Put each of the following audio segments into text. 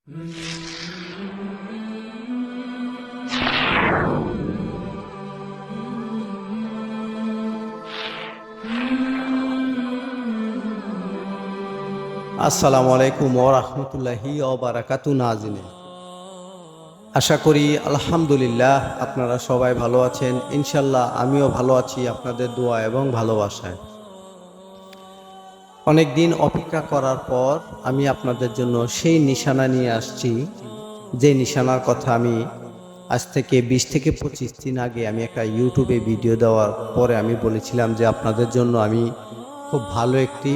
আসসালামু আলাইকুম ওয়া রাহমাতুল্লাহি ওয়া বারাকাতুহু। নাজিনে আশা করি আলহামদুলিল্লাহ আপনারা সবাই ভালো আছেন। ইনশাল্লাহ আমিও ভালো আছি আপনাদের দোয়া এবং ভালোবাসায়। অনেক দিন অপেক্ষা করার পর আমি আপনাদের জন্য সেই নিশানা নিয়ে আসছি, যে নিশানার কথা আমি আজ থেকে 20 থেকে 25 দিন আগে আমি একটা ইউটিউবে ভিডিও দেওয়ার পরে আমি বলেছিলাম যে আপনাদের জন্য আমি খুব ভালো একটি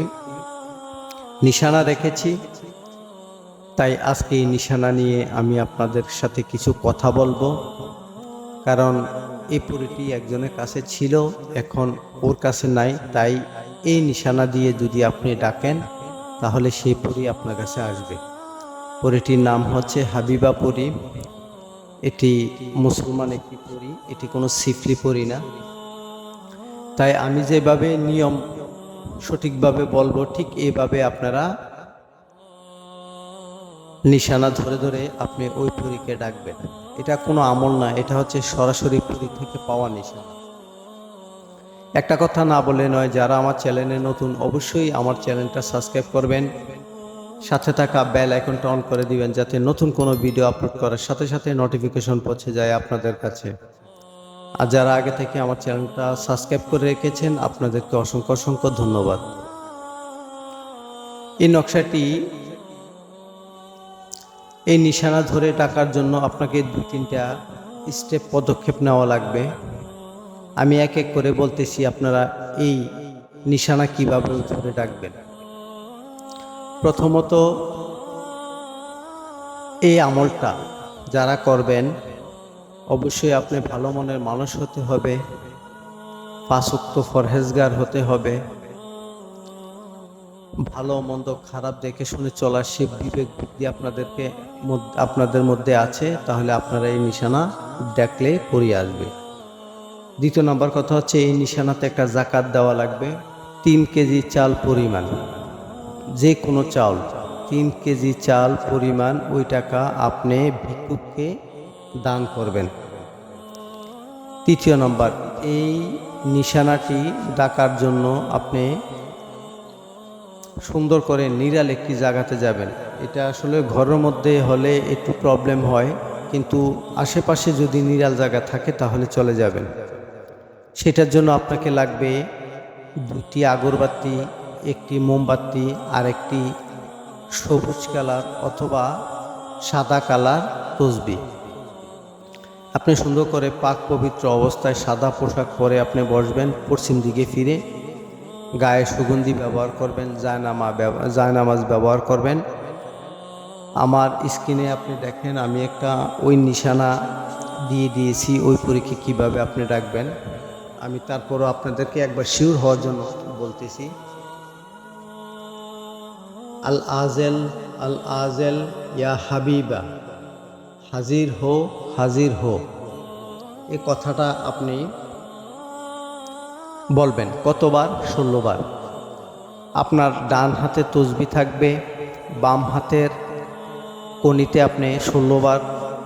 নিশানা রেখেছি। তাই আজকে এই নিশানা নিয়ে আমি আপনাদের সাথে কিছু কথা বলবো, কারণ এই পরীটি একজনের কাছে ছিল, এখন ওর কাছে নাই। তাই এই নিশানা দিয়ে যদি আপনি ডাকেন তাহলে সেই পরী আপনার কাছে আসবে। পরীটির নাম হচ্ছে হাবিবা পরী। এটি মুসলমান একটি পরী, এটি কোনো সিফলি পরী না। তাই আমি যেভাবে নিয়ম সঠিকভাবে বলবো ঠিক এইভাবে আপনারা নিশানা ধরে ধরে আপনি ওই পরীকে ডাকবেন। এটা কোনো আমল না, এটা হচ্ছে সরাসরি পরী থেকে পাওয়া নিশানা। একটা কথা না বলে নয়, যারা আমার চ্যানেলে নতুন অবশ্যই আমার চ্যানেলটা সাবস্ক্রাইব করবেন, সাথে থাকা বেল আইকনটা অন করে দিবেন, যাতে নতুন কোনো ভিডিও আপলোড করার সাথে সাথে নোটিফিকেশন পৌঁছে যায় আপনাদের কাছে। আর যারা আগে থেকে আমার চ্যানেলটা সাবস্ক্রাইব করে রেখেছেন আপনাদেরকে অসংখ্য অসংখ্য ধন্যবাদ। এই নকশাটি, এই নিশানা ধরে ডাকার জন্য আপনাকে 2-3টা স্টেপ পদক্ষেপ নেওয়া লাগবে। আমি এক এক করে বলতেছি, আপনারা এই নিশানা কিভাবে ধরে ডাকবেন। প্রথমত এই আমলটা যারা করবেন অবশ্যই আপনি ভালো মনের মানুষ হতে হবে, 5 ওয়াক্ত পরহেজগার হতে হবে, ভালো মন্দ খারাপ দেখে শুনে চলার সে বিবেক বুদ্ধি আপনাদের মধ্যে আছে, তাহলে আপনারা এই নিশানা ডাকলে পড়ে আসবে। দ্বিতীয় নম্বর কথা হচ্ছে, এই নিশানাতে একটা জাকাত দেওয়া লাগবে। 3 কেজি চাল পরিমাণ, যে কোনো চাল, 3 কেজি চাল পরিমাণ ওই টাকা আপনি ভিক্ষুককে দান করবেন। তৃতীয় নম্বর, এই নিশানাটি ডাকার জন্য আপনি সুন্দর করে নিরাল একটি জায়গাতে যাবেন। এটা আসলে ঘরের মধ্যে হলে একটু প্রবলেম হয়, কিন্তু আশেপাশে যদি নিরাল জায়গা থাকে তাহলে চলে যাবেন। সেটার জন্য আপনাকে লাগবে 2টি আগরবাতি, একটি মোমবাতি আর একটি সবুজ কালার অথবা সাদা কালার তসবিহ। আপনি সুন্দর করে পাক পবিত্র অবস্থায় সাদা পোশাক পরে আপনি বসবেন, পশ্চিম দিকে ফিরে, গায়ে সুগন্ধি ব্যবহার করবেন, জায়নামাজ ব্যবহার করবেন। আমার স্ক্রিনে আপনি দেখেন আমি একটা ওই নিশানা দিয়ে দিয়েছি, ওই পরীক্ষা কিভাবে আপনি ডাকবেন। আমি তারপরও আপনাদেরকে একবার শিওর হওয়ার জন্য বলতেছি। আল আজেল, আল আজেল ইয়া হাবিবা, হাজির হো, হাজির হো। এই কথাটা আপনি বলবেন কতবার? 16 বার। আপনার ডান হাতে তসবিহ থাকবে, বাম হাতের কনিতে আপনি 16 বার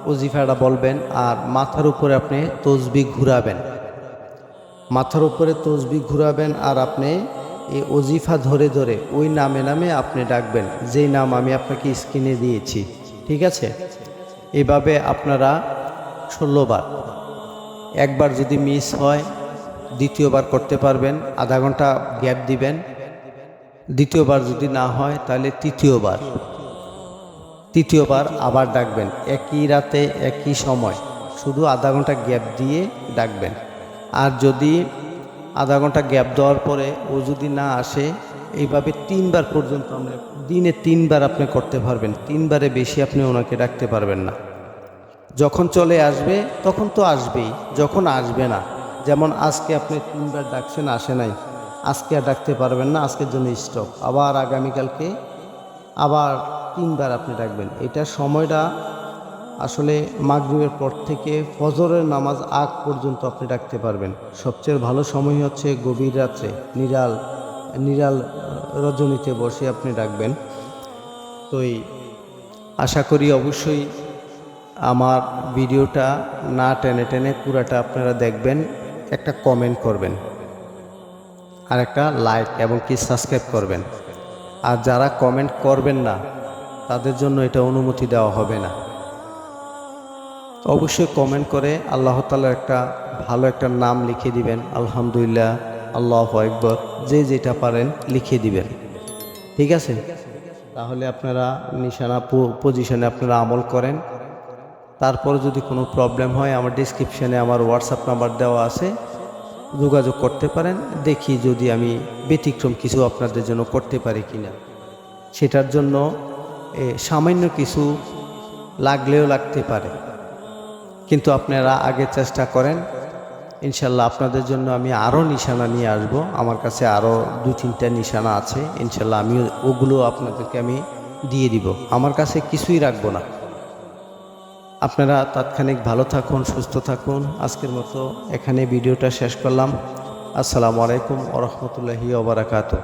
ওজিফাটা বলবেন, আর মাথার উপরে আপনি তসবিহ ঘুরাবেন। মাথার উপরে তসবিহ ঘুরাবেন আর আপনি এই ওজিফা ধরে ধরে ওই নামে নামে আপনি ডাকবেন, যেই নাম আমি আপনাকে স্ক্রিনে দিয়েছি। ঠিক আছে? এভাবে আপনারা 16 বার। একবার যদি মিস হয় দ্বিতীয়বার করতে পারবেন, আধা ঘন্টা গ্যাপ দিবেন। দ্বিতীয়বার যদি না হয় তাহলে তৃতীয়বার আবার ডাকবেন, একই রাতে একই সময়, শুধু আধা ঘন্টা গ্যাপ দিয়ে ডাকবেন। আর যদি আধা ঘন্টা গ্যাপ দেওয়ার পরে ও যদি না আসে, এইভাবে 3 বার পর্যন্ত আমরা দিনে 3 বার আপনি করতে পারবেন। 3 বারে বেশি আপনি ওনাকে ডাকতে পারবেন না। যখন চলে আসবে তখন তো আসবেই, যখন আসবে না, যেমন আজকে আপনি 3 বার ডাকছেন, আসে নাই, আজকে আর ডাকতে পারবেন না, আজকের জন্য স্টপ। আবার আগামীকালকে আবার 3 বার আপনি ডাকবেন। এটার সময়টা আসলে মাগরিবের পর থেকে ফজরের নামাজ আগ পর্যন্ত আপনি ডাকতে পারবেন। সবচেয়ে ভালো সময় হচ্ছে গভীর রাত্রে, নিরাল রজনীতে বসে আপনি ডাকবেন। তো আশা করি অবশ্যই আমার ভিডিওটা না টেনে টেনে পুরাটা আপনারা দেখবেন, একটা কমেন্ট করবেন আর একটা লাইক এবং কি সাবস্ক্রাইব করবেন। আর যারা কমেন্ট করবেন না তাদের জন্য এটা অনুমতি দেওয়া হবে না। অবশ্যই কমেন্ট করে আল্লাহ তাআলার একটা ভালো একটা নাম লিখে দিবেন, আলহামদুলিল্লাহ, আল্লাহু আকবার, যে যেটা পারেন লিখে দিবেন, ঠিক আছে? তাহলে আপনারা নিশানা পজিশনে আপনারা আমল করেন। তারপর যদি কোনো প্রবলেম হয় আমার ডেসক্রিপশানে আমার হোয়াটসঅ্যাপ নাম্বার দেওয়া আছে, যোগাযোগ করতে পারেন। দেখি যদি আমি ব্যতিক্রম কিছু আপনাদের জন্য করতে পারি কিনা। সেটার জন্য সামান্য কিছু লাগলেও লাগতে পারে, কিন্তু আপনারা আগে চেষ্টা করেন। ইনশাল্লাহ আপনাদের জন্য আমি আরও নিশানা নিয়ে আসব। আমার কাছে আরও 2-3টা নিশানা আছে, ইনশাল্লাহ আমি ওগুলো আপনাদেরকে আমি দিয়ে দিব। আমার কাছে কিছুই রাখবো না। আপনারা তাৎক্ষণিক ভালো থাকুন, সুস্থ থাকুন। আজকের মতো এখানে ভিডিওটা শেষ করলাম। আসসালামু আলাইকুম ওয়া রাহমাতুল্লাহি ওয়া বারাকাতুহু।